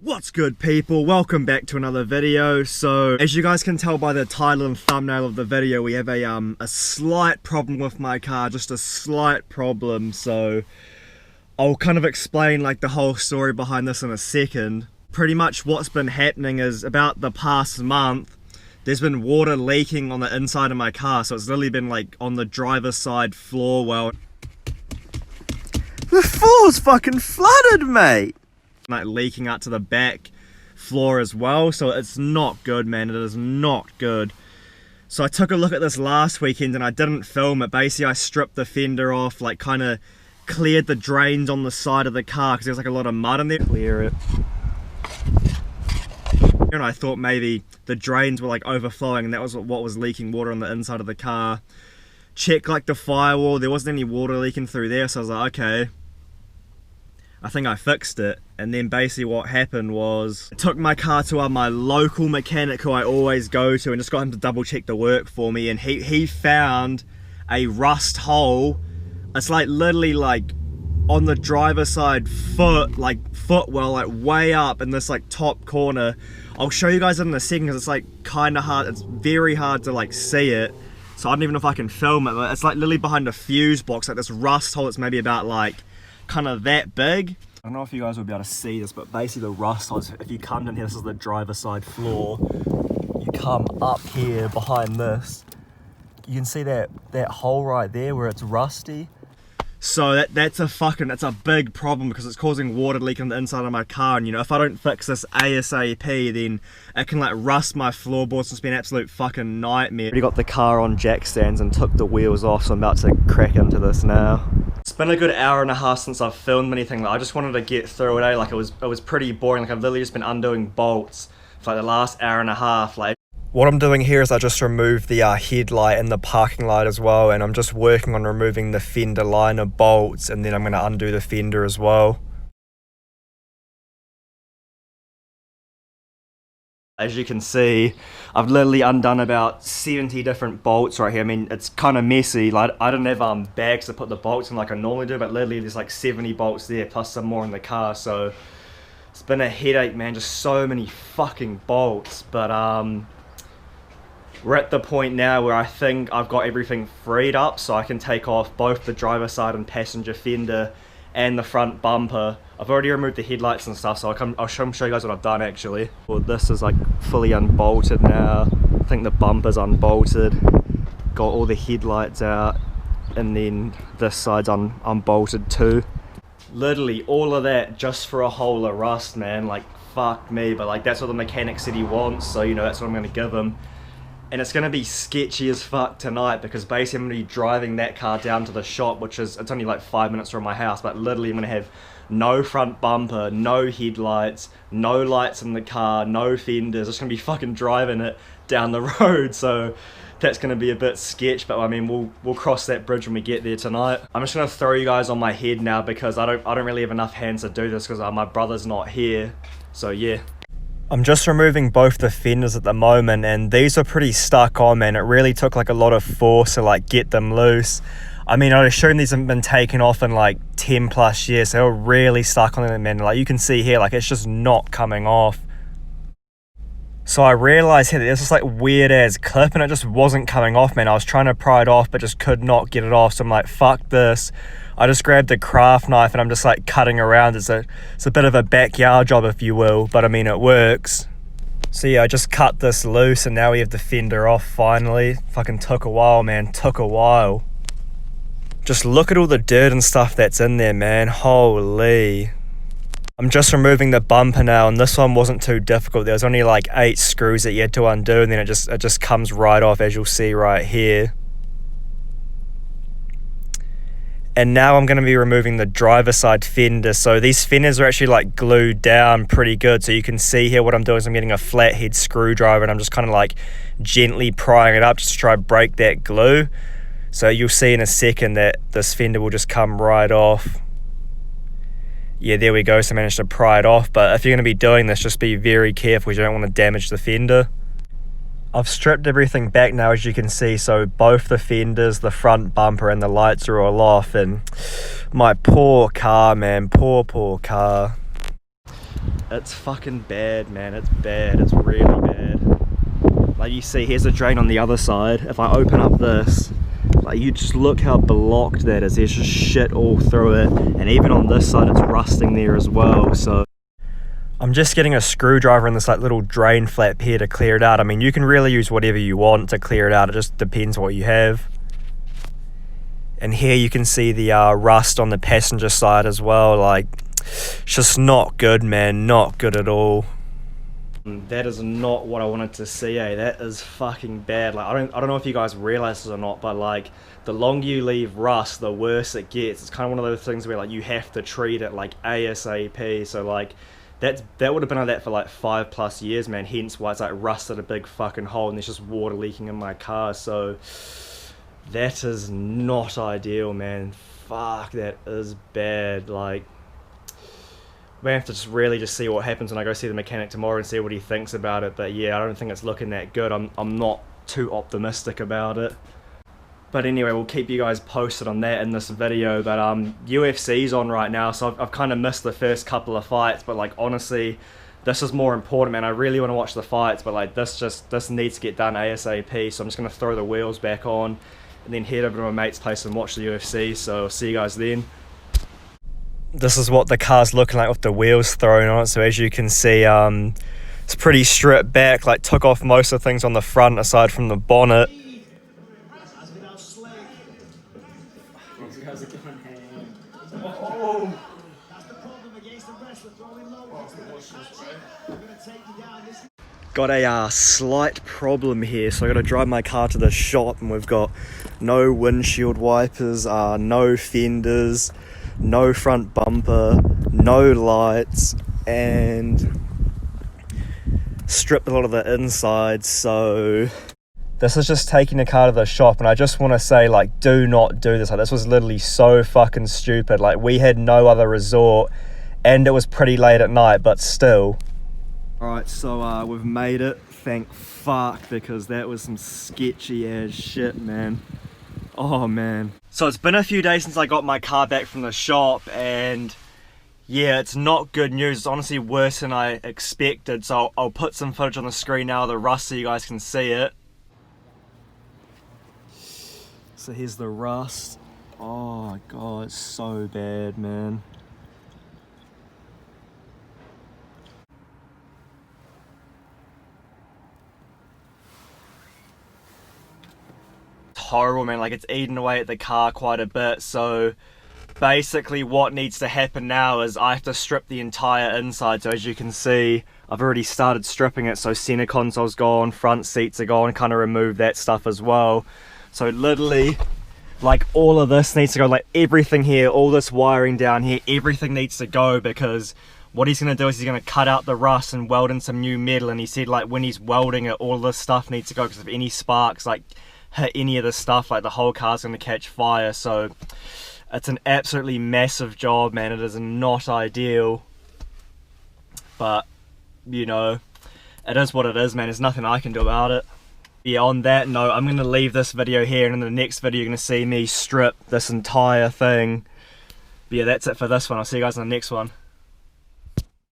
What's good, people? Welcome back to another video. So as you guys can tell by the title and thumbnail of the video, we have a slight problem with my car, just a slight problem. So I'll kind of explain like the whole story behind this in a second. Pretty much what's been happening is about the past month there's been water leaking on the inside of my car, so it's literally been like on the driver's side floor. Well, the floor's fucking flooded, mate. Like leaking out to the back floor as well, so it's not good, man. It is not good. So I took a look at this last weekend and I didn't film it. Basically I stripped the fender off, like kind of cleared the drains on the side of the car because there's like a lot of mud in there. Clear it. And I thought maybe the drains were like overflowing and that was what was leaking water on the inside of the car. Check like the firewall, there wasn't any water leaking through there, so I was like, okay, I think I fixed it. And then basically what happened was I took my car to my local mechanic who I always go to and just got him to double check the work for me, and he found a rust hole. It's like literally like on the driver's side footwell, like way up in this like top corner. I'll show you guys in a second because it's like kind of hard, it's very hard to like see it, so I don't even know if I can film it, but it's like literally behind a fuse box, like this rust hole that's maybe about like kind of that big. I don't know if you guys will be able to see this, but basically the rust hole, if you come down here, this is the driver's side floor, you come up here behind this, you can see that hole right there where it's rusty. So that's a big problem because it's causing water leak on the inside of my car, and you know, if I don't fix this ASAP, then it can like rust my floorboards. It's been an absolute fucking nightmare. Already got the car on jack stands and took the wheels off, so I'm about to crack into this now. It's been a good hour and a half since I've filmed anything. Like, I just wanted to get through it, like it was pretty boring. Like I've literally just been undoing bolts for like the last hour and a half. Like, what I'm doing here is I just removed the headlight and the parking light as well, and I'm just working on removing the fender liner bolts, and then I'm going to undo the fender as well. As you can see, I've literally undone about 70 different bolts right here. I mean, it's kind of messy. Like, I don't have bags to put the bolts in like I normally do, but literally there's like 70 bolts there plus some more in the car, so it's been a headache, man. Just so many fucking bolts. But we're at the point now where I think I've got everything freed up, so I can take off both the driver's side and passenger fender and the front bumper. I've already removed the headlights and stuff, so I'll show you guys what I've done actually. Well, this is like fully unbolted now. I think the bumper's unbolted. Got all the headlights out, and then this side's unbolted too. Literally all of that just for a hole of rust, man. Like, fuck me, but like that's what the mechanic said he wants, so you know, that's what I'm gonna give him. And it's going to be sketchy as fuck tonight because basically I'm going to be driving that car down to the shop, it's only like 5 minutes from my house, but literally I'm going to have no front bumper, no headlights, no lights in the car, no fenders. Just going to be fucking driving it down the road, so that's going to be a bit sketch, but I mean, we'll cross that bridge when we get there tonight. I'm just going to throw you guys on my head now because I don't really have enough hands to do this because my brother's not here, so yeah. I'm just removing both the fenders at the moment, and these are pretty stuck on, man. It really took like a lot of force to like get them loose. I mean, I'd assume these haven't been taken off in like 10 plus years. They were really stuck on them, man. Like you can see here, like it's just not coming off. So I realized here that there's this like weird ass clip and it just wasn't coming off, man. I was trying to pry it off but just could not get it off, so I'm like, fuck this. I just grabbed a craft knife and I'm just like cutting around. It's a bit of a backyard job, if you will, but I mean, it works. So yeah, I just cut this loose and now we have the fender off finally. Fucking took a while, man, took a while. Just look at all the dirt and stuff that's in there, man, holy. I'm just removing the bumper now, and this one wasn't too difficult. There was only like 8 screws that you had to undo, and then it just comes right off, as you'll see right here. And now I'm going to be removing the driver's side fender. So these fenders are actually like glued down pretty good. So you can see here what I'm doing is I'm getting a flathead screwdriver and I'm just kind of like gently prying it up just to try to break that glue. So you'll see in a second that this fender will just come right off. Yeah, there we go. So I managed to pry it off. But if you're going to be doing this, just be very careful because you don't want to damage the fender. I've stripped everything back now, as you can see, so both the fenders, the front bumper and the lights are all off, and my poor car, man, poor car. It's fucking bad, man. It's bad. It's really bad. Like you see, here's a drain on the other side. If I open up this, like you just look how blocked that is. There's just shit all through it, and even on this side it's rusting there as well. So I'm just getting a screwdriver in this like little drain flap here to clear it out. I mean, you can really use whatever you want to clear it out. It just depends what you have. And here you can see the rust on the passenger side as well. Like, it's just not good, man. Not good at all. That is not what I wanted to see, eh? That is fucking bad. Like, I don't know if you guys realize this or not, but like, the longer you leave rust, the worse it gets. It's kind of one of those things where like you have to treat it like ASAP. So like, that would have been like that for like 5+ years, man. Hence why it's like rusted a big fucking hole and there's just water leaking in my car. So that is not ideal, man. Fuck, that is bad. Like, we have to just really just see what happens when I go see the mechanic tomorrow and see what he thinks about it. But yeah, I don't think it's looking that good. I'm not too optimistic about it. But anyway, we'll keep you guys posted on that in this video. But UFC's on right now, so I've kind of missed the first couple of fights. But like, honestly, this is more important, man. I really want to watch the fights, but like this needs to get done ASAP. So I'm just gonna throw the wheels back on and then head over to my mate's place and watch the UFC. So I'll see you guys then. This is what the car's looking like with the wheels thrown on it. So as you can see, it's pretty stripped back. Like, took off most of the things on the front aside from the bonnet. Got a slight problem here, so I got to drive my car to the shop, and we've got no windshield wipers, no fenders, no front bumper, no lights, and stripped a lot of the inside. So this is just taking the car to the shop, and I just want to say, like, do not do this. Like, this was literally so fucking stupid. Like, we had no other resort and it was pretty late at night, but still. Alright, so we've made it, thank fuck, because that was some sketchy ass shit, man. Oh man. So it's been a few days since I got my car back from the shop, and yeah, it's not good news. It's honestly worse than I expected. So I'll put some footage on the screen now of the rust so you guys can see it. So here's the rust. Oh my god, it's so bad, man. Horrible, man. Like, it's eaten away at the car quite a bit. So basically what needs to happen now is I have to strip the entire inside. So as you can see, I've already started stripping it. So center console's gone, front seats are gone, kind of remove that stuff as well. So literally, like, all of this needs to go, like everything here, all this wiring down here, everything needs to go, because what he's going to do is he's going to cut out the rust and weld in some new metal. And he said, like, when he's welding it, all this stuff needs to go, because if any sparks like hit any of the stuff, like, the whole car's going to catch fire. So it's an absolutely massive job, man. It is not ideal, but you know, it is what it is, man. There's nothing I can do about it. Yeah, on that note, I'm going to leave this video here, and in the next video you're going to see me strip this entire thing. But yeah, that's it for this one. I'll see you guys in the next one.